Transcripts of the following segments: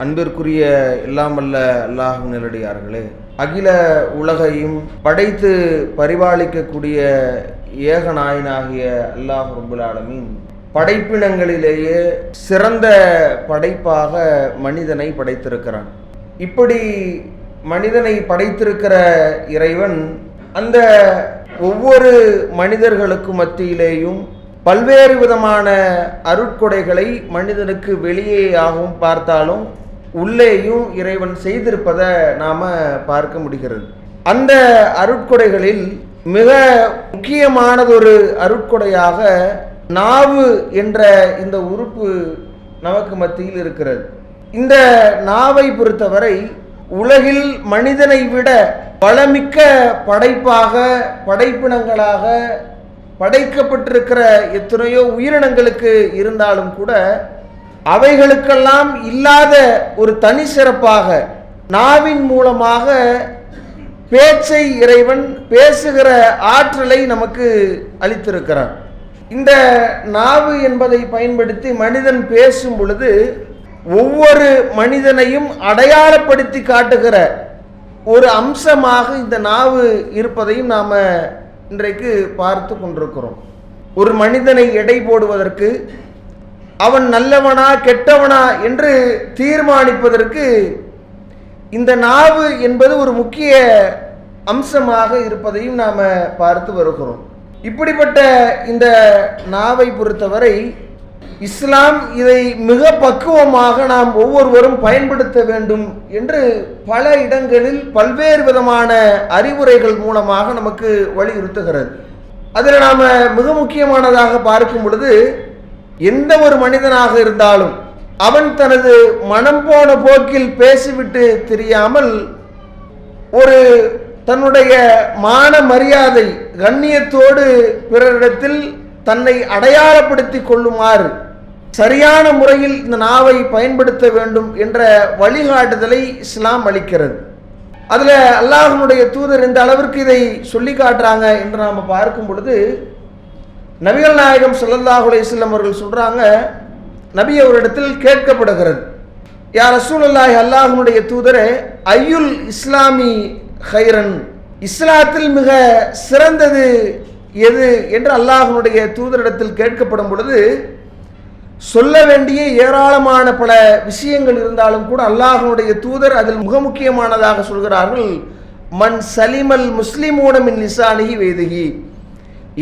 அன்பிற்குரிய எல்லாம் வல்ல அல்லாஹ் நல்லடியார்களே, அகில உலகையும் படைத்து பரிபாலிக்கக்கூடிய ஏகநாயனாகிய அல்லாஹ் ரப்புல் ஆலமீன் படைப்பினங்களிலேயே சிறந்த படைப்பாக மனிதனை படைத்திருக்கிறான். இப்படி மனிதனை படைத்திருக்கிற இறைவன் அந்த ஒவ்வொரு மனிதர்களுக்கு மத்தியிலேயும் பல்வேறு விதமான அருட்கொடைகளை மனிதனுக்கு வெளியேயாகவும் பார்த்தாலும் உள்ளேயும் இறைவன் செய்திருப்பதை நாம் பார்க்க முடிகிறது. அந்த அருட்கொடைகளில் மிக முக்கியமானதொரு அருட்கொடையாக நாவு என்ற இந்த உறுப்பு நமக்கு மத்தியில் இருக்கிறது. இந்த நாவை பொறுத்தவரை உலகில் மனிதனை விட வளமிக்க படைப்பாக படைப்பினங்களாக படைக்கப்பட்டிருக்கிற எத்தனையோ உயிரினங்களுக்கு இருந்தாலும் கூட அவைகளுக்கெல்லாம் இல்லாத ஒரு தனி சிறப்பாக நாவின் மூலமாக பேச்சை இறைவன் பேசுகிற ஆற்றலை நமக்கு அளித்திருக்கிறான். இந்த நாவு என்பதை பயன்படுத்தி மனிதன் பேசும் பொழுது ஒவ்வொரு மனிதனையும் அடையாளப்படுத்தி காட்டுகிற ஒரு அம்சமாக இந்த நாவு இருப்பதையும் நாம் இன்றைக்கு பார்த்து கொண்டிருக்கிறோம். ஒரு மனிதனை எடை போடுவதற்கு, அவன் நல்லவனா கெட்டவனா என்று தீர்மானிப்பதற்கு இந்த நாவு என்பது ஒரு முக்கிய அம்சமாக இருப்பதையும் நாம் பார்த்து வருகிறோம். இப்படிப்பட்ட இந்த நாவை பொறுத்தவரை இஸ்லாம் இதை மிக பக்குவமாக நாம் ஒவ்வொருவரும் பயன்படுத்த வேண்டும் என்று பல இடங்களில் பல்வேறு விதமான அறிவுரைகள் மூலமாக நமக்கு வலியுறுத்துகிறது. அதில் நாம் மிக முக்கியமானதாக பார்க்கும் பொழுது, எந்த ஒரு மனிதனாக இருந்தாலும் அவன் தனது மனம் போன போக்கில் பேசிவிட்டு தெரியாமல் ஒரு தன்னுடைய மான மரியாதை கண்ணியத்தோடு பிறரிடத்தில் தன்னை அடையாளப்படுத்தி கொள்ளுமாறு சரியான முறையில் இந்த நாவை பயன்படுத்த வேண்டும் என்ற வழிகாட்டுதலை இஸ்லாம் அளிக்கிறது. அதில் அல்லாஹ்வுடைய தூதர் இந்த அளவிற்கு இதை சொல்லி காட்டுறாங்க என்று நாம் பார்க்கும் பொழுது, நபிகள் நாயகம் ஸல்லல்லாஹு அலைஹி வஸல்லம் அவர்கள் சொல்கிறாங்க, நபி அவரிடத்தில் கேட்கப்படுகிறது, யா ரசூலுல்லாஹி, அல்லாஹ்வுடைய தூதரே, ஐயுல் இஸ்லாமி ஹைரன், இஸ்லாத்தில் மிக சிறந்தது எது என்று அல்லாஹ்வுடைய தூதரிடத்தில் கேட்கப்படும் பொழுது சொல்ல வேண்டிய ஏராளமான பல விஷயங்கள் இருந்தாலும் கூட அல்லாஹ்வுடைய தூதர் அதில் மிக முக்கியமானதாக சொல்கிறார்கள், மன் சலிமல் முஸ்லிமூன மின் லிசானிஹி வேதிஹி,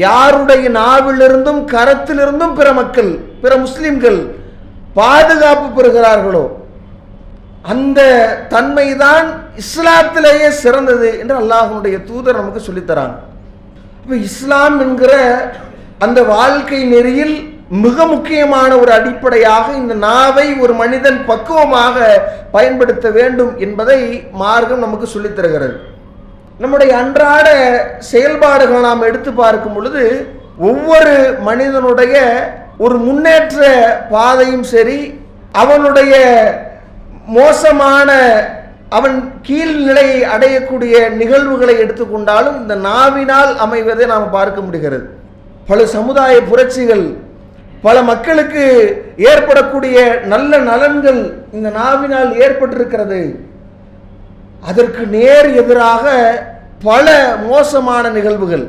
யாருடைய நாவிலிருந்தும் கரத்திலிருந்தும் பிற மக்கள் பிற முஸ்லிம்கள் பாதுகாப்பு பெறுகிறார்களோ அந்த தன்மைதான் இஸ்லாத்திலேயே சிறந்தது என்று அல்லாஹ்வுடைய தூதர் நமக்கு சொல்லித்தராங்க. இப்போ இஸ்லாம் என்கிற அந்த வாழ்க்கை நெறியில் மிக முக்கியமான ஒரு அடிப்படையாக இந்த நாவை ஒரு மனிதன் பக்குவமாக பயன்படுத்த வேண்டும் என்பதை மார்க்கம் நமக்கு சொல்லித் தருகிறது. நம்முடைய அன்றாட செயல்பாடுகளை நாம் எடுத்து பார்க்கும் பொழுது ஒவ்வொரு மனிதனுடைய ஒரு முன்னேற்ற பாதையும் சரி, அவனுடைய மோசமான அவன் கீழ்நிலையை அடையக்கூடிய நிகழ்வுகளை எடுத்துக்கொண்டாலும் இந்த நாவினால் அமைவதை நாம் பார்க்க முடிகிறது. பல சமுதாய புரட்சிகள், பல மக்களுக்கு ஏற்படக்கூடிய நல்ல நலன்கள் இந்த நாவினால் ஏற்பட்டிருக்கிறது. அதற்கு நேர் எதிராக பல மோசமான நிகழ்வுகள்,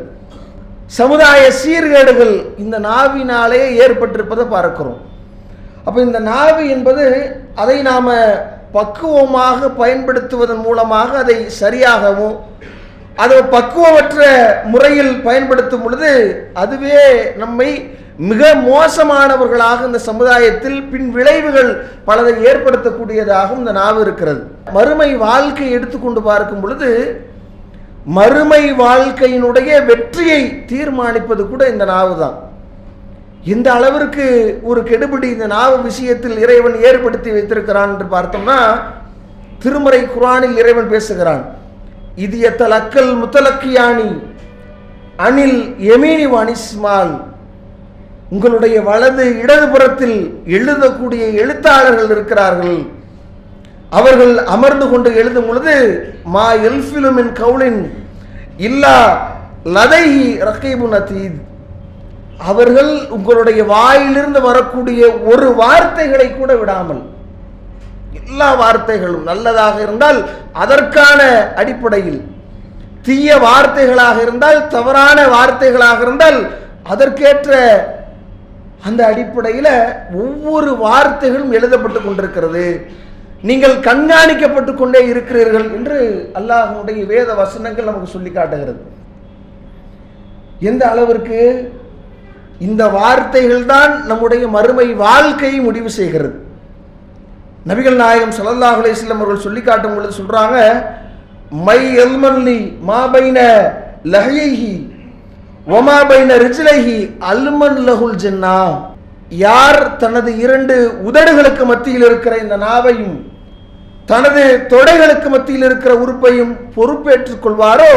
சமுதாய சீர்கேடுகள் இந்த நாவினாலே ஏற்பட்டிருப்பதை பார்க்கிறோம். அப்போ இந்த நாவு என்பது அதை நாம் பக்குவமாக பயன்படுத்துவதன் மூலமாக அதை சரியாகவும் அதை பக்குவமற்ற முறையில் பயன்படுத்தும் பொழுது அதுவே நம்மை மிக மோசமானவர்களாக இந்த சமுதாயத்தில் பின் விளைவுகள் பலதை ஏற்படுத்தக்கூடியதாகவும் இந்த நாவு இருக்கிறது. மறுமை வாழ்க்கை எடுத்துக்கொண்டு பார்க்கும் பொழுது மறுமை வாழ்க்கையினுடைய வெற்றியை தீர்மானிப்பது கூட இந்த நாவு தான். இந்த அளவிற்கு ஒரு கெடுபிடி இந்த நாவு விஷயத்தில் இறைவன் ஏற்படுத்தி வைத்திருக்கிறான் என்று பார்த்தோம்னா, திருமறை குர்ஆனில் இறைவன் பேசுகிறான், இது யத்தலக்கல் முத்தலக்கியானி அனில் யமீனி வனிஸ்மால், உங்களுடைய வலது இடதுபுறத்தில் எழுதக்கூடிய எழுத்தாளர்கள் இருக்கிறார்கள், அவர்கள் அமர்ந்து கொண்டு எழுதும் பொழுது மா எல்ஃபிலு மின் கவுலின் இல்லா லதைஹி ரகீபுன் அதீத், அவர்கள் உங்களுடைய வாயிலிருந்து வரக்கூடிய ஒரு வார்த்தைகளை கூட விடாமல் எல்லா வார்த்தைகளும் நல்லதாக இருந்தால் அதற்கான அடிப்படையில், தீய வார்த்தைகளாக இருந்தால், தவறான வார்த்தைகளாக இருந்தால் அதற்கேற்ற அந்த அடிப்படையில் ஒவ்வொரு வார்த்தைகளும் எழுதப்பட்டு கொண்டிருக்கிறது. நீங்கள் கண்காணிக்கப்பட்டு கொண்டே இருக்கிறீர்கள் என்று அல்லாஹ்வுடைய வேத வசனங்கள் நமக்கு சொல்லி காட்டுகிறது. எந்த அளவிற்கு இந்த வார்த்தைகள் தான் நம்முடைய மறுமை வாழ்க்கையை முடிவு செய்கிறது. நபிகள் நாயகம் ஸல்லல்லாஹு அலைஹி வஸல்லம் அவர்கள் சொல்லி காட்டும் பொழுது சொல்றாங்க, மை யல்மன்லி மா பைன லஹைஹி வமா பைன ரிஜ்லைஹி அல்மன் லஹுல் ஜன்னா. யார் தனது 2 உதடுகளுக்கு மத்தியில் இருக்கிற இந்த நாவையும் தனது தொடைகளுக்கு மத்தியில் இருக்கிற உறுப்பையும் பொறுப்பேற்றுக் கொள்வாரோ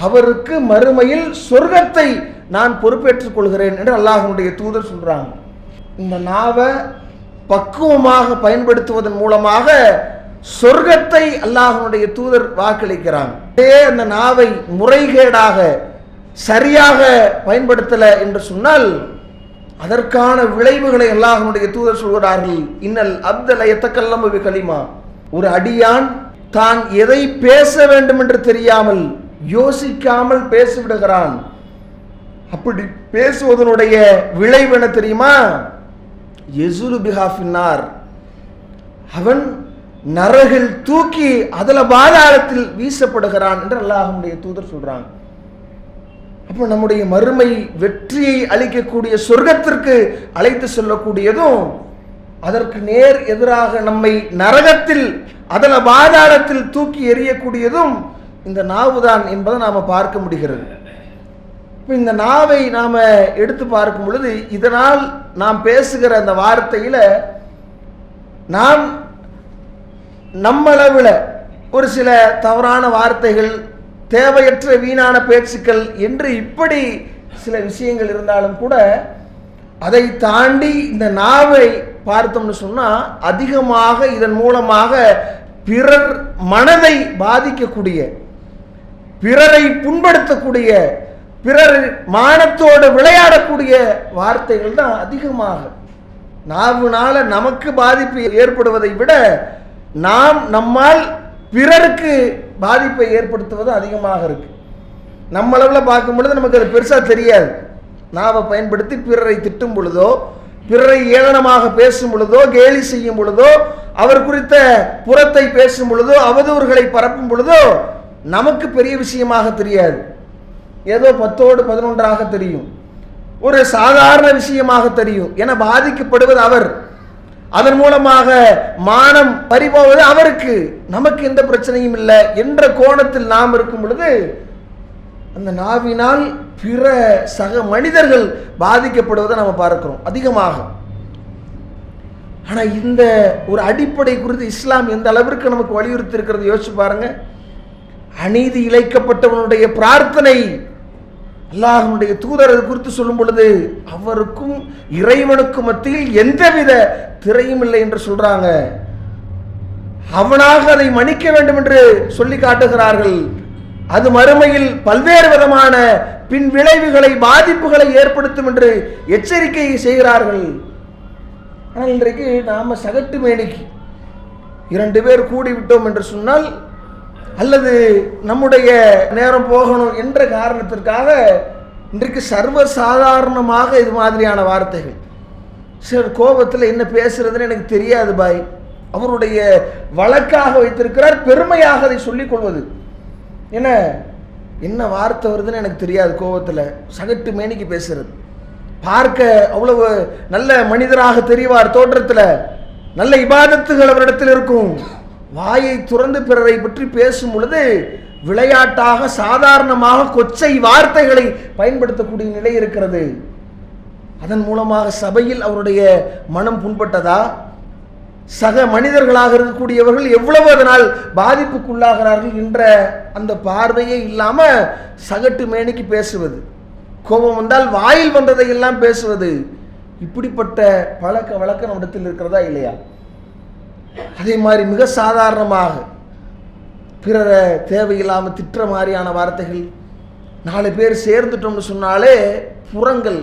அவருக்கு மறுமையில் சொர்க்கத்தை நான் பொறுப்பேற்றுக் கொள்கிறேன் என்று அல்லாஹ்வுடைய தூதர் சொல்றாங்க. இந்த நாவை பக்குவமாக பயன்படுத்துவதன் மூலமாக சொர்க்கத்தை அல்லாஹ்வுடைய தூதர் வாக்களிக்கிறாங்க. அந்த நாவை முறைகேடாக சரியாக பயன்படுத்தல என்று சொன்னால் அதற்கான விளைவுகளை அல்லாஹ்வுடைய தூதர் சொல்கிறார்கள். இன்னல் அப்தல யதகல்லமு பிகலிமா. ஒரு அடியான் தான் எதை பேச வேண்டும் என்று தெரியாமல் யோசிக்காமல் பேசிவிடுகிறான். அப்படி பேசுவதனுடைய விளைவு என்ன தெரியுமா? யஸுலு பிஹா ஃபின்னார். அவன் நரகில் தூக்கி அதில் பாதாளத்தில் வீசப்படுகிறான் என்று அல்லாஹ்வுடைய தூதர் சொல்றாங்க. அப்போ நம்முடைய மறுமை வெற்றியை அளிக்கக்கூடிய சொர்க்கத்திற்கு அழைத்து செல்லக்கூடியதும், அதற்கு நேர் எதிராக நம்மை நரகத்தில் அதில் பாதாளத்தில் தூக்கி எறியக்கூடியதும் இந்த நாவுதான் என்பதை நாம் பார்க்க முடிகிறது. இப்போ இந்த நாவை நாம் எடுத்து பார்க்கும் பொழுது இதனால் நாம் பேசுகிற அந்த வார்த்தையில் நாம் நம்மளவில் ஒரு சில தவறான வார்த்தைகள், தேவையற்ற வீணான பேச்சுக்கள் என்று இப்படி சில விஷயங்கள் இருந்தாலும் கூட அதை தாண்டி இந்த நாவை பார்த்தோம்னு சொன்னால் அதிகமாக இதன் மூலமாக பிறர் மனதை பாதிக்கக்கூடிய, பிறரை புண்படுத்தக்கூடிய, பிறர் மானத்தோடு விளையாடக்கூடிய வார்த்தைகள் தான் அதிகமாக. நாவுனால நமக்கு பாதிப்பு ஏற்படுவதை விட நாம் நம்மால் பிறருக்கு பாதிப்பை ஏற்படுத்துவது அதிகமாக இருக்கு. நம்மளவில் பார்க்கும் பொழுது நமக்கு அது பெருசாக தெரியாது. நாவை பயன்படுத்தி பிறரை திட்டும் பொழுதோ, பிறரை ஏளனமாக பேசும் பொழுதோ, கேலி செய்யும் பொழுதோ, அவர் குறித்த புறத்தை பேசும் பொழுதோ, அவதூறுகளை பரப்பும் பொழுதோ நமக்கு பெரிய விஷயமாக தெரியாது. ஏதோ 10ஓடு 11ஆக தெரியும், ஒரு சாதாரண விஷயமாக தெரியும். என பாதிக்கப்படுவது அவர், அதன் மூலமாக மானம் பறிபோவது அவருக்கு, நமக்கு எந்த பிரச்சனையும் இல்லை என்ற கோணத்தில் நாம் இருக்கும் பொழுது அந்த நாவினால் பிற சக மனிதர்கள் பாதிக்கப்படுவதை நாம் பார்க்கிறோம் அதிகமாக. ஆனால் இந்த ஒரு அடிப்படை குறித்து இஸ்லாம் எந்த அளவிற்கு நமக்கு வலியுறுத்தி இருக்கிறது யோசிச்சு பாருங்க. அநீதி இழைக்கப்பட்டவனுடைய பிரார்த்தனை அல்லாஹ்வுடைய தூதர் குறித்து சொல்லும் பொழுது அவருக்கும் இறைவனுக்கும் மத்தியில் எந்தவித திரையும் இல்லை என்று சொல்றாங்க. அவனாக அதை மன்னிக்க வேண்டும் என்று சொல்லி காட்டுகிறார்கள். அது மறுமையில் பல்வேறு விதமான பின் விளைவுகளை, பாதிப்புகளை ஏற்படுத்தும் என்று எச்சரிக்கை செய்கிறார்கள். ஆனால் இன்றைக்கு நாம சகட்டு மேனிக்கு 2 பேர் கூடிவிட்டோம் என்று சொன்னால், அல்லது நம்முடைய நேரம் போகணும் என்ற காரணத்திற்காக இன்றைக்கு சர்வசாதாரணமாக இது மாதிரியான வார்த்தைகள். சரி, கோபத்தில் என்ன பேசுறதுன்னு எனக்கு தெரியாது பாய், அவருடைய வழக்காக வைத்திருக்கிறார், பெருமையாக அதை சொல்லிக் கொள்வது. என்ன வார்த்தை வருதுன்னு எனக்கு தெரியாது, கோபத்தில் சகட்டு மேனிக்கு பேசுறது. பார்க்க அவ்வளவு நல்ல மனிதராக தெரிவார், தோற்றத்தில் நல்ல இபாதத்துகள் அவரிடத்தில் இருக்கும். வாயை துறந்து பிறரை பற்றி பேசும் பொழுது விளையாட்டாக சாதாரணமாக கொச்சை வார்த்தைகளை பயன்படுத்தக்கூடிய நிலை இருக்கிறது. அதன் மூலமாக சபையில் அவருடைய மனம் புண்பட்டதா? சக மனிதர்களாக இருக்கக்கூடியவர்கள் எவ்வளவு அதனால் பாதிப்புக்குள்ளாகிறார்கள் என்ற அந்த பார்வையே இல்லாம சகட்டு மேனிக்கு பேசுவது, கோபம் வந்தால் வாயில் வந்ததை எல்லாம் பேசுவது, இப்படிப்பட்ட பழக்க வழக்கம் நம்மிடத்தில் இருக்கிறதா இல்லையா? அதே மாதிரி மிக சாதாரணமாக பிறரை தேவையில்லாமல் திட்டுற மாதிரியான வார்த்தைகள். 4 பேர் சேர்ந்துட்டோம்னு சொன்னாலே புறங்கள்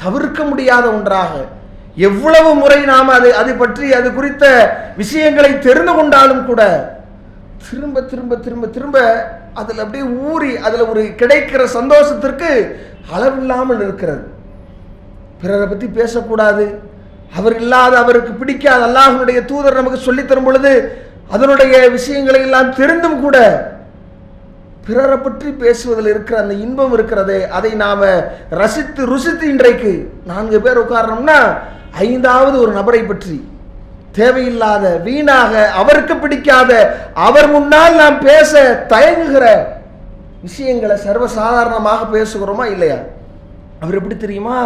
தவிர்க்க முடியாத ஒன்றாக எவ்வளவு முறை நாம் அது பற்றி அது குறித்த விஷயங்களை தெரிந்து கொண்டாலும் கூட திரும்ப திரும்ப திரும்ப திரும்ப அதில் அப்படியே ஊறி அதில் ஒரு கிடைக்கிற சந்தோஷத்திற்கு அளவில்லாமல் இருக்கிறது. பிறரை பற்றி பேசக்கூடாது, அவர் இல்லாத அவருக்கு பிடிக்காத அல்லாஹ்வுடைய தூதர் நமக்கு சொல்லித் தரும் பொழுது அதனுடைய விஷயங்களை எல்லாம் தெரிந்தும் கூட பிறரை பற்றி பேசுவதில் இருக்கிற அந்த இன்பம் இருக்கிறதே, அதை நாம ரசித்து ருசித்து இன்றைக்கு 4 பேர் உட்காரணும்னா 5வது ஒரு நபரை பற்றி தேவையில்லாத வீணாக அவருக்கு பிடிக்காத அவர் முன்னால் நாம் பேச தயங்குகிற விஷயங்களை சர்வசாதாரணமாக பேசுகிறோமா இல்லையா? அவர் எப்படி தெரியுமா,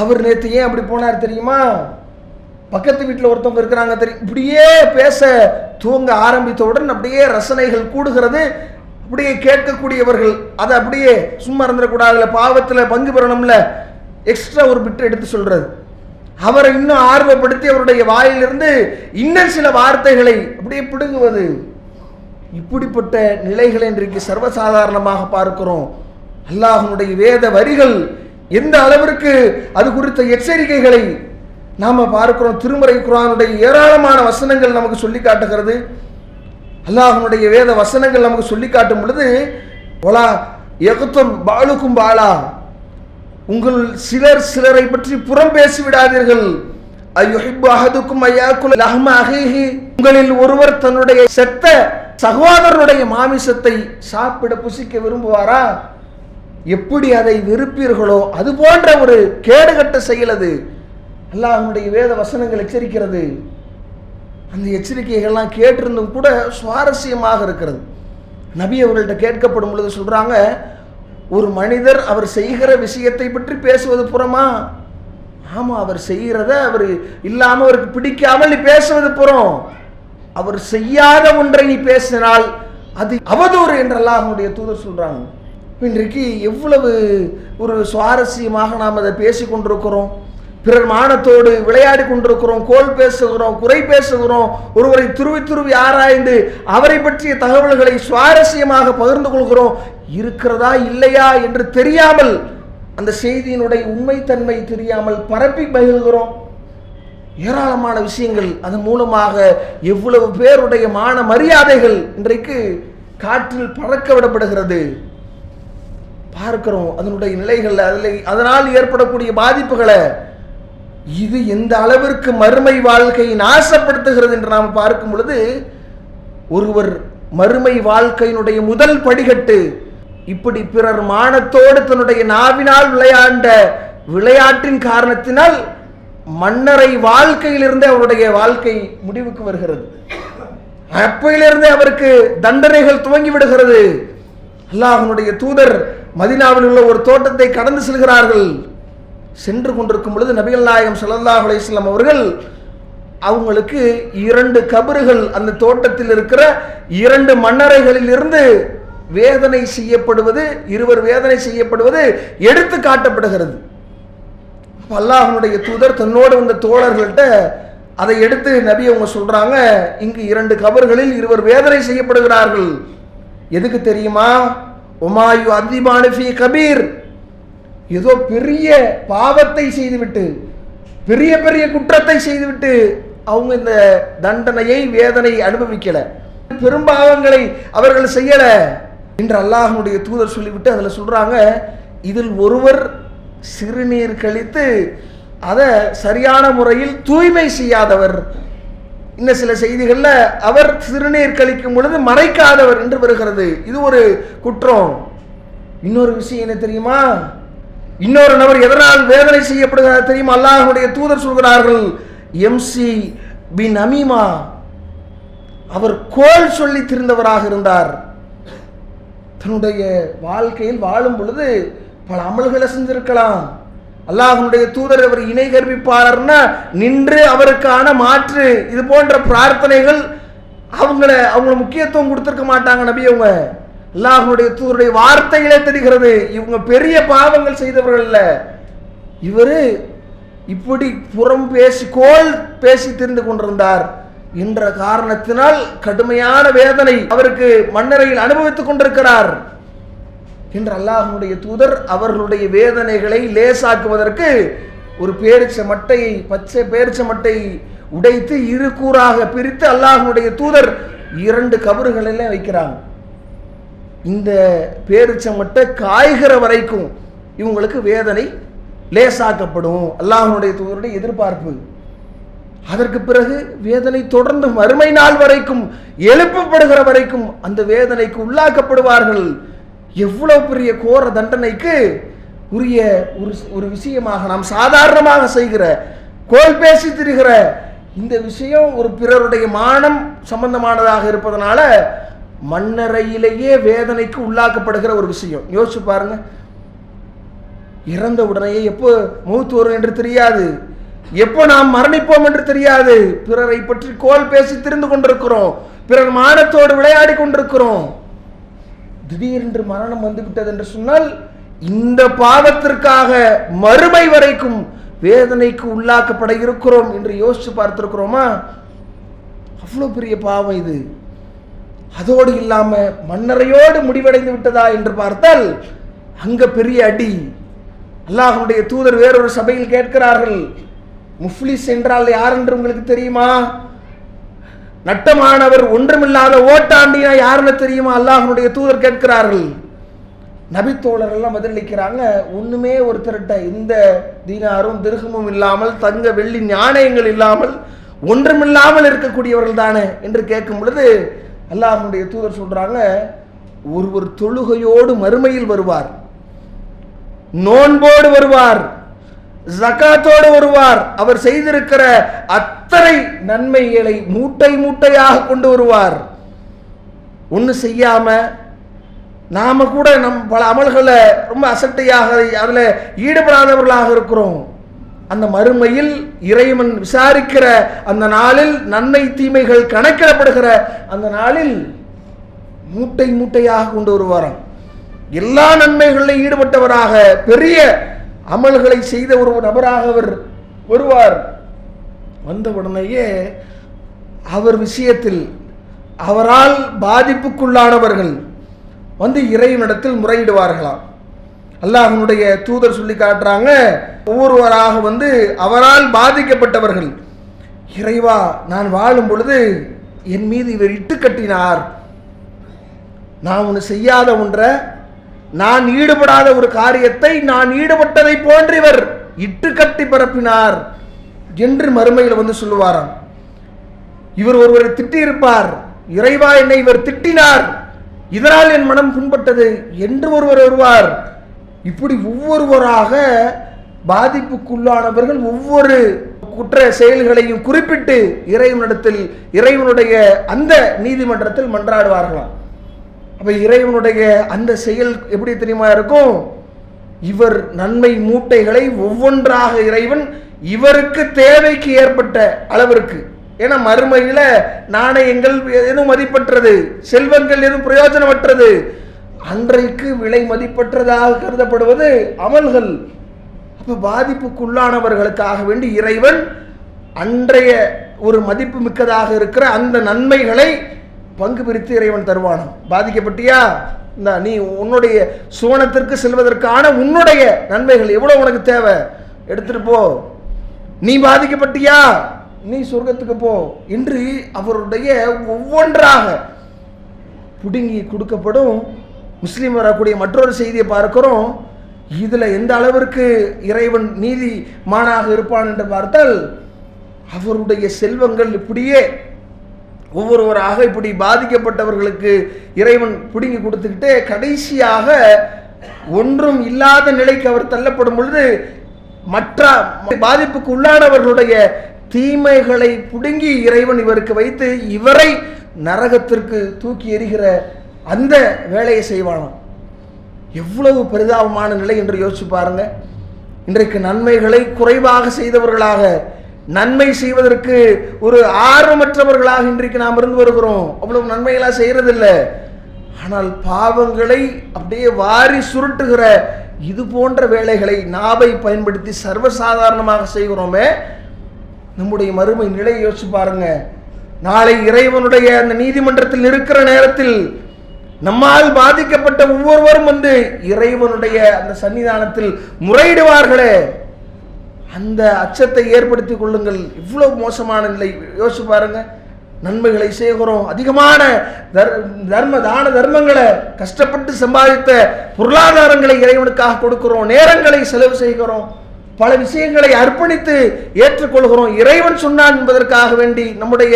அவர் நேற்று ஏன் அப்படி போனார் தெரியுமா, பக்கத்து வீட்டில் ஒருத்தவங்க இருக்கிறாங்க தெரியும், இப்படியே பேச தூங்க ஆரம்பித்தவுடன் அப்படியே ரசனைகள் கூடுகிறது. அப்படியே கேட்கக்கூடியவர்கள் அதை அப்படியே சும்மா இருந்துடக்கூடாதுல, பாவத்தில் பங்கு பெறணும்ல, எக்ஸ்ட்ரா ஒரு பிட்டு எடுத்து சொல்றது, அவரை இன்னும் ஆர்வப்படுத்தி அவருடைய வாயிலிருந்து இன்னும் சில வார்த்தைகளை அப்படியே பிடுங்குவது, இப்படிப்பட்ட நிலைகளை இன்றைக்கு சர்வசாதாரணமாக பார்க்கிறோம். அல்லாஹ்வுடைய வேத வரிகள் எந்த அளவிற்கு அது குறித்த எச்சரிக்கைகளை நாம பார்க்கிறோம். திருமறை குர்ஆனுடைய ஏராளமான வசனங்கள் நமக்கு சொல்லி காட்டுகிறது. அல்லாஹ்வுடைய வேத வசனங்கள் நமக்கு சொல்லி காட்டும் பொழுது ஒலா யக்தும் பாலுக்கும் பாலா, உங்கள் சிலரை பற்றி புறம் பேசி விடாதீர்கள். அய்யுஹிப்பு அஹதுக்கும் அய்யாக்குல லஹ்ம அஹீஹி, உங்களில் ஒருவர் தன்னுடைய செத்த சகோதரனுடைய மாமிசத்தை சாப்பிட புசிக்க விரும்புவாரா? எப்படி அதை வெறுப்பீர்களோ அது போன்ற ஒரு கேடுகட்ட செயல் அது. அல்லாஹ்வுடைய வேத வசனங்கள் எச்சரிக்கிறது. அந்த எச்சரிக்கைகள்லாம் கேட்டிருந்தும் கூட சுவாரஸ்யமாக இருக்கிறது. நபி அவர்கள்ட்ட கேட்கப்படும் பொழுது சொல்றாங்க, ஒரு மனிதர் அவர் செய்கிற விஷயத்தை பற்றி பேசுவது புறமா? ஆமா, அவர் செய்கிறத அவர் இல்லாம அவருக்கு பிடிக்காமல் நீ பேசுவது புறம். அவர் செய்யாத ஒன்றை நீ பேசினால் அது அவதூறு என்று அல்லாஹ்வுடைய தூதர் சொல்றாங்க. இன்றைக்கு எவ்வளவு ஒரு சுவாரஸ்யமாக நாம் அதை பேசி கொண்டிருக்கிறோம். பிறர் மானத்தோடு விளையாடி கொண்டிருக்கிறோம், கோல் பேசுகிறோம், குறை பேசுகிறோம், ஒருவரை துருவி துருவி ஆராய்ந்து அவரை பற்றிய தகவல்களை சுவாரஸ்யமாக பகிர்ந்து கொள்கிறோம். இருக்கிறதா இல்லையா என்று தெரியாமல், அந்த செய்தியினுடைய உண்மைத்தன்மை தெரியாமல் பரப்பி பகிர்கிறோம். ஏராளமான விஷயங்கள் அதன் மூலமாக எவ்வளவு பேருடைய மான மரியாதைகள் இன்றைக்கு காற்றில் பறக்க விடப்படுகிறது பார்க்கிறோம். அதனுடைய நிலைகள், அதனால் ஏற்படக்கூடிய பாதிப்புகளை, இது எந்த அளவிற்கு மறுமை வாழ்க்கையை நாசப்படுத்துகிறது என்று நாம் பார்க்கும் பொழுது, ஒருவர் மறுமை வாழ்க்கையினுடைய முதல் படிகட்டு இப்படி பிறர் மானத்தோடு தன்னுடைய நாவினால் விளையாண்ட விளையாட்டின் காரணத்தினால் மன்னரை வாழ்க்கையிலிருந்து அவருடைய வாழ்க்கை முடிவுக்கு வருகிறது. அப்பையிலிருந்து அவருக்கு தண்டனைகள் துவங்கி விடுகிறது. அல்லாஹ்வுடைய தூதர் மதீனாவில் உள்ள ஒரு தோட்டத்தை கடந்து செல்கிறார்கள். சென்று கொண்டிருக்கும் பொழுது நபிகள் நாயகம் ஸல்லல்லாஹு அலைஹி வஸல்லம் அவர்கள் அவங்களுக்கு 2 கபறுகள், அந்த தோட்டத்தில் இருக்கிற 2 மன்னரைகளில் இருந்து வேதனை செய்யப்படுவது, இருவர் வேதனை செய்யப்படுவது எடுத்து காட்டப்படுகிறது. அல்லாஹ்வுடைய தூதர் தன்னோடு வந்த தோழர்கள்ட்ட அதை எடுத்து நபி அவங்க சொல்றாங்க, இங்கு 2 கபறுகளில் இருவர் வேதனை செய்யப்படுகிறார்கள். எதுக்கு தெரியுமா? உமாயு அதிமானு ஃபீ கபீர், ஏதோ பெரிய பாவத்தை செய்துவிட்டு, பெரிய பெரிய குற்றத்தை செய்துவிட்டு அவங்க இந்த தண்டனையை வேதனை அனுபவிக்கல, பெரும்பாவங்களை அவர்கள் செய்யல என்று அல்லாஹ்வுடைய தூதர் சொல்லிவிட்டு அதுல சொல்றாங்க, இதில் ஒருவர் சிறுநீர் கழித்து அதை சரியான முறையில் தூய்மை செய்யாதவர், இன்னும் சில செய்திகள்ல அவர் சிறுநீர் கழிக்கும் பொழுது மறைக்காதவர் என்று வருகிறது. இது ஒரு குற்றம். இன்னொரு விஷயம் என்ன தெரியுமா? இன்னொரு நபர் எதனால் வேதனை செய்யப்படுகிறார் தெரியுமா? அல்லாஹ்வுடைய தூதர் சொல்கிறார்கள், எம்சி பின் நமீமா, அவர் கோல் சொல்லி திரிந்தவராக இருந்தார். தன்னுடைய வாழ்க்கையில் வாழும் பொழுது பல அமல்களை செஞ்சிருக்கலாம். அல்லாஹ்வுடைய தூதர் அவர் இணை கற்பிப்பாளர்னா நின்று அவருக்கான மாற்று இது போன்ற பிரார்த்தனைகள் அவங்க முக்கியத்துவம் கொடுத்திருக்க மாட்டாங்க நபி அவங்க. அல்லாஹ்வுடைய தூதருடைய வார்த்தைகளே தெரிகிறது, இவங்க பெரிய பாவங்கள் செய்தவர்கள் இல்ல, இவரு இப்படி புறம் பேசி கோல் பேசி தெரிந்து கொண்டிருந்தார் என்ற காரணத்தினால் கடுமையான வேதனை அவருக்கு மன்னரையில் அனுபவித்துக் கொண்டிருக்கிறார் என்று அல்லாஹ்வுடைய தூதர் அவர்களுடைய வேதனைகளை லேசாக்குவதற்கு ஒரு பேரிச்ச மட்டையை, பச்சை பேரிச்ச மட்டையை உடைத்து இரு கூறாக பிரித்து அல்லாஹ்வுடைய தூதர் 2 கபறுகளில் வைக்கிறாங்க. இந்த பேரிச்ச மட்டை காய்கிற வரைக்கும் இவங்களுக்கு வேதனை லேசாக்கப்படும், அல்லாஹ்வுடைய தூதருடைய எதிர்பார்ப்பு. அதற்கு பிறகு வேதனை தொடர்ந்து மறுமை நாள் வரைக்கும், எழுப்பப்படுகிற வரைக்கும் அந்த வேதனைக்கு உள்ளாக்கப்படுவார்கள். எவ்வளவு பெரிய கோர தண்டனைக்கு உரிய ஒரு விஷயமாக நாம் சாதாரணமாக செய்கிற, கோல் பேசி திரிகிற இந்த விஷயம் ஒரு பிறருடைய மானம் சம்பந்தமானதாக இருப்பதனால மண்ணறையிலேயே வேதனைக்கு உள்ளாக்கப்படுகிற ஒரு விஷயம். யோசிச்சு பாருங்க. இறந்த உடனேயே எப்போ மௌத்து வரும் என்று தெரியாது, எப்போ நாம் மரணிப்போம் என்று தெரியாது. பிறரை பற்றி கோல் பேசி திரிந்து கொண்டிருக்கிறோம், பிறர் மானத்தோடு விளையாடி கொண்டிருக்கிறோம். திடீரென்று மரணம் வந்துவிட்டது என்று சொன்னால் இந்த பாவத்திற்காக மறுமை வரைக்கும் வேதனைக்கு உள்ளாக்கப்பட இருக்கிறோம் என்று யோசிச்சு பார்த்திருக்கிறோமா? அவ்வளோ பெரிய பாவம் இது. அதோடு இல்லாம மண்ணறையோடு முடிவடைந்து விட்டதா என்று பார்த்தால் அங்க பெரிய அடி. அல்லாஹ்வுடைய தூதர் வேறொரு சபையில் கேட்கிறார்கள், முஃப்லிஸ் என்றால் யார் என்று உங்களுக்கு தெரியுமா? நட்டமானவர், ஒன்றுமில்லாத ஓட்டாண்டினா யாருன்னு தெரியுமா? அல்லாஹ்வுடைய தூதர் கேட்கிறார்கள். நபித்தோழர்கள் எல்லாம் பதிலளிக்கிறாங்க, ஒண்ணுமே ஒருத்தர்கிட்ட இந்த தீனாரும் திர்ஹமும் இல்லாமல், தங்க வெள்ளி நாணயங்கள் இல்லாமல், ஒன்றுமில்லாமல் இருக்கக்கூடியவர்கள் தானே என்று கேட்கும் பொழுது அல்லாஹ்வுடைய தூதர் சொல்றாங்க, ஒருவர் தொழுகையோடு மறுமையில் வருவார், நோன்போடு வருவார், ஜகாத்தோடு வருவார், அவர் செய்திருக்கிற அத்தனை நன்மைகளை மூட்டை மூட்டையாக கொண்டு வருவார். ஒன்று செய்யாம நாம கூட பல அமல்களை ரொம்ப அசட்டையாக அதுல ஈடுபடாதவர்களாக இருக்கிறோம். அந்த மறுமையில் இறைவன் விசாரிக்கிற அந்த நாளில், நன்மை தீமைகள் கணக்கிடப்படுகிற அந்த நாளில் மூட்டை மூட்டையாக கொண்டு வருவாராம். எல்லா நன்மைகளில் ஈடுபட்டவராக, பெரிய அமல்களை செய்த ஒரு நபராக அவர் வருவார். வந்த உடனேயே அவர் விஷயத்தில் அவரால் பாதிப்புக்குள்ளானவர்கள் வந்து இறைவனிடத்தில் முறையிடுவார்களாம். அல்லாஹ்வுடைய தூதர் சொல்லி காட்டுறாங்க, ஒவ்வொருவராக வந்து அவரால் பாதிக்கப்பட்டவர்கள், இறைவா, நான் வாழும் பொழுது என் மீது இவர் இட்டு கட்டினார், நான் ஒன்று செய்யாத ஒன்றை, நான் ஈடுபடாத ஒரு காரியத்தை நான் ஈடுபட்டதை போன்று இவர் இட்டு கட்டி பரப்பினார் என்று மறுமையில் வந்து சொல்லுவாராம். இவர் ஒருவரை திட்டியிருப்பார், இறைவா, என்னை இவர் திட்டினார், இதனால் என் மனம் புண்பட்டது என்று ஒருவர் வருவார். இப்படி ஒவ்வொருவராக பாதிப்புக்குள்ளானவர்கள் ஒவ்வொரு குற்ற செயல்களையும் குறிப்பிட்டு இறைவனிடத்தில், இறைவனுடைய அந்த நீதிமன்றத்தில் மன்றாடுவார்களாம். அப்ப இறைவனுடைய அந்த செயல் எப்படி தெரியுமா இருக்கும்? இவர் நன்மை மூட்டைகளை ஒவ்வொன்றாக இறைவன் இவருக்கு தேவைக்கு ஏற்பட்ட அளவிற்கு, ஏன்னா மறுமையில நாணயங்கள் எதுவும் மதிப்பற்றது, செல்வங்கள் எதுவும் பிரயோஜனமற்றது, அன்றைக்கு விலை மதிப்பற்றதாக கருதப்படுவது அமல்கள். அப்ப பாதிப்புக்குள்ளானவர்களுக்காக வேண்டி இறைவன் அன்றைய ஒரு மதிப்பு மிக்கதாக இருக்கிற அந்த நன்மைகளை பங்கு பிரித்து இறைவன் தருவானாம். பாதிக்கப்பட்டியா, இந்த நீ உன்னுடைய சுவனத்திற்கு செல்வதற்கான உன்னுடைய நன்மைகள் எவ்வளவு உனக்கு தேவை, எடுத்துட்டு போ. நீ பாதிக்கப்பட்டியா, நீ சொர்க்கத்துக்கு போ என்று அவருடைய ஒவ்வொன்றாக புடுங்கி கொடுக்கப்படும். முஸ்லீம் வரக்கூடிய மற்றொரு செய்தியை பார்க்கிறோம். இதுல எந்த அளவிற்கு இறைவன் நீதிமானாக இருப்பான் என்று பார்த்தால், அவருடைய செல்வங்கள் இப்படியே ஒவ்வொருவராக இப்படி பாதிக்கப்பட்டவர்களுக்கு இறைவன் பிடுங்கி கொடுத்துக்கிட்டே கடைசியாக ஒன்றும் இல்லாத நிலைக்கு அவர் தள்ளப்படும் பொழுது மற்ற பாதிப்புக்கு உள்ளானவர்களுடைய தீமைகளை புடுங்கி இறைவன் இவருக்கு வைத்து இவரை நரகத்திற்கு தூக்கி எறிகிற அந்த வேலையை செய்வானாம். எவ்வளவு பரிதாபமான நிலை என்று யோசிச்சு பாருங்க. இன்றைக்கு நன்மைகளை குறைவாக செய்தவர்களாக, நன்மை செய்வதற்கு ஒரு ஆர்வமற்றவர்களாக இன்றைக்கு நாம் இருந்து வருகிறோம். அவ்வளவு நன்மைகளா செய்யறதில்லை. ஆனால் பாவங்களை அப்படியே வாரி சுருட்டுகிற இது போன்ற வேலைகளை நாவை பயன்படுத்தி சர்வசாதாரணமாக செய்கிறோமே. நம்முடைய மறுமை நிலையை யோசிச்சு பாருங்க. நாளை இறைவனுடைய அந்த நீதிமன்றத்தில் இருக்கிற நேரத்தில் நம்மால் பாதிக்கப்பட்ட ஒவ்வொருவரும் வந்து இறைவனுடைய அந்த சன்னிதானத்தில் முறையிடுவார்களே. அந்த அச்சத்தை ஏற்படுத்திக் கொள்ளுங்கள். இவ்வளவு மோசமான நிலை யோசிச்சு பாருங்க. நன்மைகளை செய்கிறோம், அதிகமான தான தர்மங்களை, கஷ்டப்பட்டு சம்பாதித்த பொருளாதாரங்களை இறைவனுக்காக கொடுக்கிறோம், நேரங்களை செலவு செய்கிறோம், பல விஷயங்களை அர்ப்பணித்து ஏற்றுக்கொள்கிறோம், இறைவன் சொன்னான் என்பதற்காக வேண்டி நம்முடைய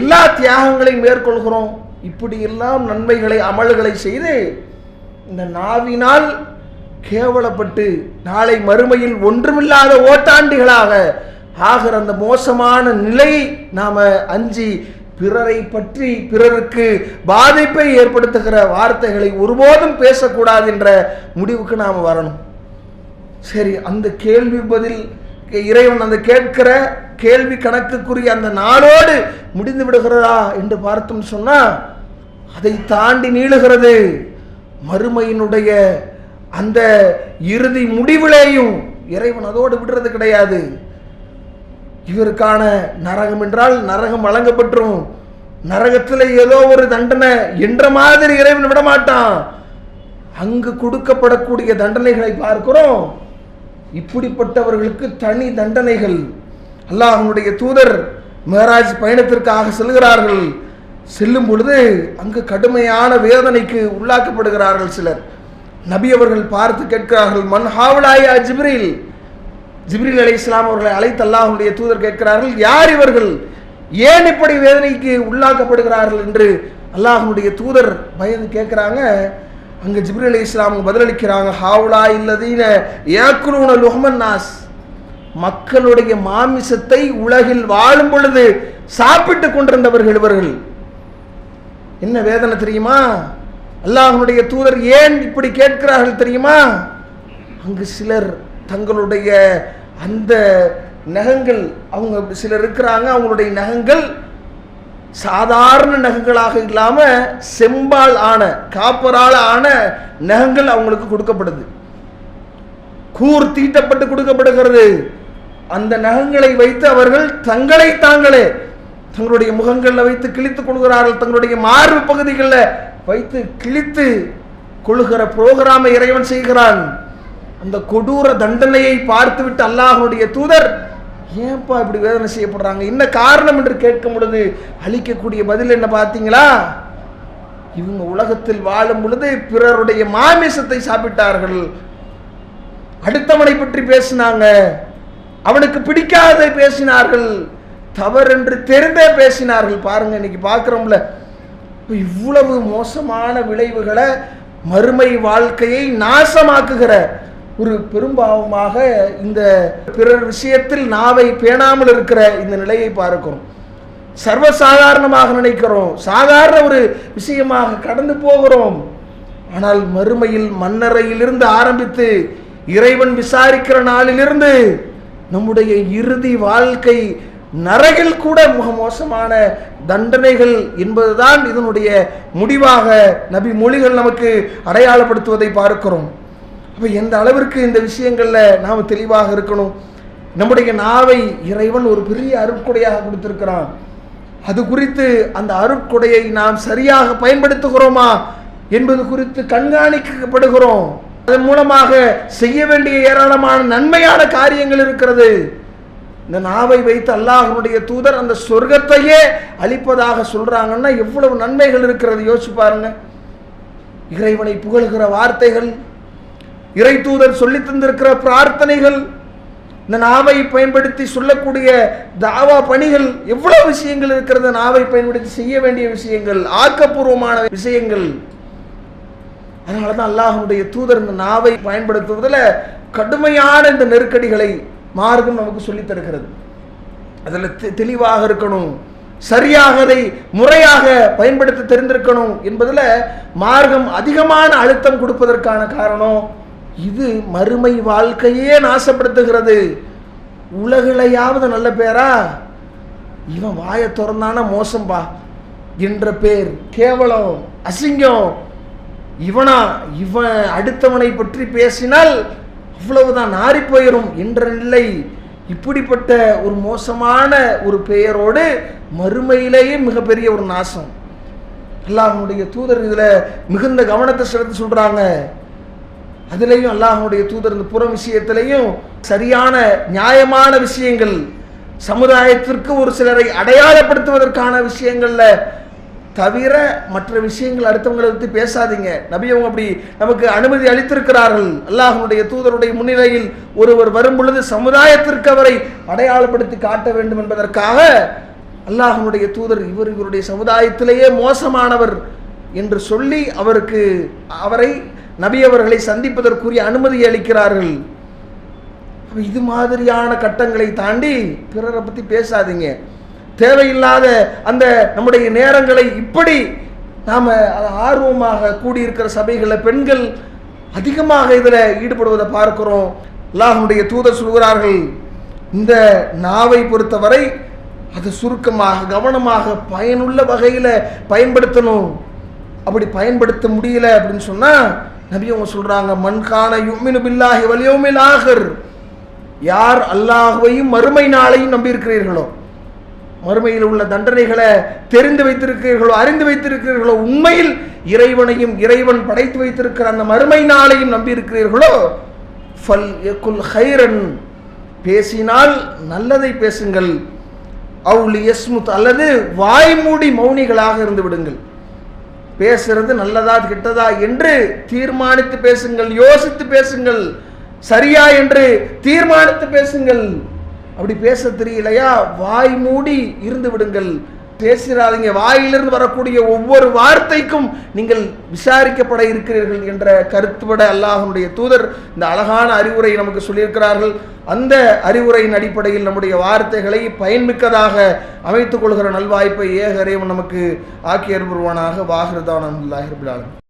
எல்லா தியாகங்களையும் மேற்கொள்கிறோம். இப்படி எல்லாம் நன்மைகளை அமல்களை செய்து இந்த நாவினால் கேவலப்பட்டு நாளை மறுமையில் ஒன்றுமில்லாத ஓட்டாண்டிகளாக ஆகிற அந்த மோசமான நிலை நாம அஞ்சி பிறரை பற்றி பிறருக்கு பாதிப்பை ஏற்படுத்துகிற வார்த்தைகளை ஒருபோதும் பேசக்கூடாது என்ற முடிவுக்கு நாம் வரணும். சரி, அந்த கேள்வி பதில் இறைவன் அந்த கேட்கிற கேள்வி கணக்குக்குரிய அந்த நாளோடு முடிந்து விடுகிறதா என்று பார்த்தோம் சொன்னா, அதை தாண்டி நீளுகிறது. மறுமையினுடைய அந்த இறுதி முடிவிலேயும் இறைவன் அதோடு விடுறது கிடையாது. இவருக்கான நரகம் என்றால் நரகம் வழங்கப்பட்டுரும், நரகத்தில் ஏதோ ஒரு தண்டனை என்ற மாதிரி இறைவன் விடமாட்டான். அங்கு கொடுக்கப்படக்கூடிய தண்டனைகளை பார்க்கிறோம். இப்படிப்பட்டவர்களுக்கு தனி தண்டனைகள். அல்லாஹ்வுடைய தூதர் மேராஜ் பயணத்திற்காக செல்கிறார்கள். செல்லும் பொழுது அங்கு கடுமையான வேதனைக்கு உள்ளாக்கப்படுகிறார்கள் சிலர். நபி அவர்கள் பார்த்து கேட்கிறார்கள், மன் ஹாவுலாயா ஜிப்ரீல். ஜிப்ரீல் அலைஹிஸ்ஸலாம் அவர்களை அழைத்து அல்லாஹ்வுடைய தூதர் கேட்கிறார்கள், யார் இவர்கள், ஏன் இப்படி வேதனைக்கு உள்ளாக்கப்படுகிறார்கள் என்று அல்லாஹ்வுடைய தூதர் பயந்து கேட்கிறாங்க. அங்க ஜிப்ரீல் அலைஹிஸ்ஸலாம் பதிலளிக்கிறாங்க, ஹாவுலா இல்லதீன யாக்குலூன லுஹ்மன் நாஸ். மக்களுடைய மாமிசத்தை உலகில் வாழும் பொழுது சாப்பிட்டு கொண்டிருந்தவர்கள் இவர்கள். என்ன வேதனை தெரியுமா? அல்லாஹ்வுடைய தூதர் ஏன் இப்படி கேட்கிறார்கள் தெரியுமா? அங்கு சிலர் தங்களுடைய அந்த நகங்கள், அவங்க சிலர் இருக்கிறாங்க, அவங்களுடைய நகங்கள் சாதாரண நகங்களாக இல்லாம செம்பால் ஆன காப்பரால் ஆன நகங்கள் அவங்களுக்கு கொடுக்கப்படுது, கூர் தீட்டப்பட்டு கொடுக்கப்படுகிறது. அந்த நகங்களை வைத்து அவர்கள் தங்களை தாங்களே தங்களுடைய முகங்களில் வைத்து கிழித்துக் கொள்கிறார்கள், தங்களுடைய மார்பு பகுதிகளில் வைத்து கிழித்து கொள்ளுகிற புரோகிராமை இறைவன் செய்கிறான். அந்த கொடூர தண்டனையை பார்த்துவிட்டு அல்லாஹ்வுடைய தூதர், ஏன்பா இப்படி வேதனை செய்யப்படுறாங்க, என்ன காரணம் என்று கேட்கும் பொழுது அளிக்கக்கூடிய பதில் என்ன பார்த்தீங்களா? இவங்க உலகத்தில் வாழும் பொழுது பிறருடைய மாமிசத்தை சாப்பிட்டார்கள், அடுத்தவனை பற்றி பேசினாங்க, அவனுக்கு பிடிக்காததை பேசினார்கள், தவறென்று தெரிந்தே பேசினார்கள். பாருங்க, இன்னைக்கு பார்க்கிறோம்ல, இவ்வளவு மோசமான விளைவுகளை, மறுமை வாழ்க்கையை நாசமாக்குகிற ஒரு பெரும்பாவமாக இந்த பிறர் விஷயத்தில் நாவை பேணாமல் இருக்கிற இந்த நிலையை பார்க்கிறோம். சர்வசாதாரணமாக நினைக்கிறோம், சாதாரண ஒரு விஷயமாக கடந்து போகிறோம். ஆனால் மறுமையில் மன்னரையிலிருந்து ஆரம்பித்து இறைவன் விசாரிக்கிற நாளிலிருந்து நம்முடைய இறுதி வாழ்க்கை நரகில் கூட மிக மோசமான தண்டனைகள் என்பதுதான் இதனுடைய முடிவாக நபி மொழிகள் நமக்கு அடையாளப்படுத்துவதை பார்க்கிறோம். அப்ப எந்த அளவிற்கு இந்த விஷயங்கள்ல நாம் தெளிவாக இருக்கணும். நம்முடைய நாவை இறைவன் ஒரு பெரிய அருட்கொடையாக கொடுத்திருக்கிறான். அது குறித்து அந்த அருட்கொடையை நாம் சரியாக பயன்படுத்துகிறோமா என்பது குறித்து கண்காணிக்கப்படுகிறோம். அதன் மூலமாக செய்ய வேண்டிய ஏராளமான நன்மையான காரியங்கள் இருக்கிறது. இந்த நாவை வைத்து அல்லாஹ்வுடைய தூதர் அந்த சொர்க்கத்தையே அளிப்பதாக சொல்றாங்கன்னா எவ்வளவு நன்மைகள் இருக்கிறது யோசிச்சு பாருங்க. இறைவனை புகழ்கிற வார்த்தைகள், இறை தூதர் சொல்லி தந்திருக்கிற பிரார்த்தனைகள், இந்த நாவை பயன்படுத்தி சொல்லக்கூடிய தாவா பணிகள், எவ்வளவு விஷயங்கள் இருக்கிறது. நாவை பயன்படுத்தி செய்ய வேண்டிய விஷயங்கள், ஆக்கப்பூர்வமான விஷயங்கள். அதனாலதான் அல்லாஹ்வுடைய தூதர் இந்த நாவை பயன்படுத்துவதில் கடுமையான இந்த நெருக்கடிகளை மார்க்கம் நமக்கு சொல்லித் தருகிறது. அதில் தெளிவாக இருக்கணும், சரியாக அதை முறையாக பயன்படுத்த தெரிந்திருக்கணும் என்பதில் மார்க்கம் அதிகமான அழுத்தம் கொடுப்பதற்கான காரணம் இது மறுமை வாழ்க்கையே நாசப்படுத்துகிறது. உலகிலையாவது நல்ல பேரா, இவன் வாயை திறந்தான மோசம்பா என்ற பேர், கேவலம், அசிங்கம், இவன் அடுத்தவனை பற்றி பேசினால் அவ்வளவுதான் நாரி போயிடும் என்ற நிலை. இப்படிப்பட்ட ஒரு மோசமான ஒரு பெயரோடு மறுமையிலேயே மிகப்பெரிய ஒரு நாசம். அல்லாஹ்வுடைய தூதர் இதுல மிகுந்த கவனத்தை செலுத்தி சொல்றாங்க. அதிலையும் அல்லாஹ்வுடைய தூதர் இந்த புற விஷயத்திலையும் சரியான நியாயமான விஷயங்கள், சமுதாயத்திற்கு ஒரு சிலரை அடையாளப்படுத்துவதற்கான விஷயங்கள்ல தவிர மற்ற விஷயங்கள் அடுத்தவங்களை பற்றி பேசாதீங்க. நபி அவங்க அப்படி நமக்கு அனுமதி அளித்திருக்கிறார்கள். அல்லாஹ்வுடைய தூதருடைய முன்னிலையில் ஒருவர் வரும் பொழுது சமுதாயத்திற்கு அவரை அடையாளப்படுத்தி காட்ட வேண்டும் என்பதற்காக அல்லாஹ்வுடைய தூதர் இவருடைய சமுதாயத்திலேயே மோசமானவர் என்று சொல்லி அவரை நபி அவர்களை சந்திப்பதற்குரிய அனுமதி அளிக்கிறார்கள். இது மாதிரியான கட்டங்களை தாண்டி பிறரை பற்றி பேசாதீங்க. தேவையில்லாத அந்த நம்முடைய நேரங்களை இப்படி நாம் ஆர்வமாக கூடியிருக்கிற சபைகளில் பெண்கள் அதிகமாக இதில் ஈடுபடுவதை பார்க்கிறோம். அல்லாஹ்வுடைய தூதர் சொல்கிறார்கள், இந்த நாவை பொறுத்தவரை அது சுருக்கமாக கவனமாக பயனுள்ள வகையில் பயன்படுத்தணும். அப்படி பயன்படுத்த முடியல அப்படின்னு சொன்னால் நபி அவங்க சொல்கிறாங்க, மன்கான யுமினு பில்லாஹி வல் யௌமில் ஆகிர், யார் அல்லாஹ்வையும் மறுமை நாளையும் நம்பியிருக்கிறீர்களோ, மறுமையில் உள்ள தண்டனைகளை தெரிந்து வைத்திருக்கிறீர்களோ, அறிந்து வைத்திருக்கிறீர்களோ, உண்மையில் இறைவனையும் இறைவன் படைத்து வைத்திருக்கிற அந்த மறுமை நாளையும் நம்பியிருக்கிறீர்களோ, ஃபல் யகுல் ஹைரன், பேசினால் நல்லதை பேசுங்கள், அவுலி யஸ்முத், அல்லது வாய்மூடி மௌனிகளாக இருந்து விடுங்கள். பேசுறது நல்லதா கெட்டதா என்று தீர்மானித்து பேசுங்கள், யோசித்து பேசுங்கள், சரியா என்று தீர்மானித்து பேசுங்கள். அப்படி பேச தெரியலையா வாய் மூடி இருந்து விடுங்கள், பேசிடாதீங்க. வாயிலிருந்து வரக்கூடிய ஒவ்வொரு வார்த்தைக்கும் நீங்கள் விசாரிக்கப்பட இருக்கிறீர்கள் என்ற கருத்துப்பட அல்லாஹ்வுடைய தூதர் இந்த அழகான அறிவுரை நமக்கு சொல்லியிருக்கிறார்கள். அந்த அறிவுரையின் அடிப்படையில் நம்முடைய வார்த்தைகளை பயன்மிக்கதாக அமைத்துக் கொள்கிற நல்வாய்ப்பை ஏக இறைவன் நமக்கு ஆக்கி அருள்வானாக. வாஹிர் தஅவானா அல்ஹம்துலில்லாஹி ரப்பில் ஆலமீன்.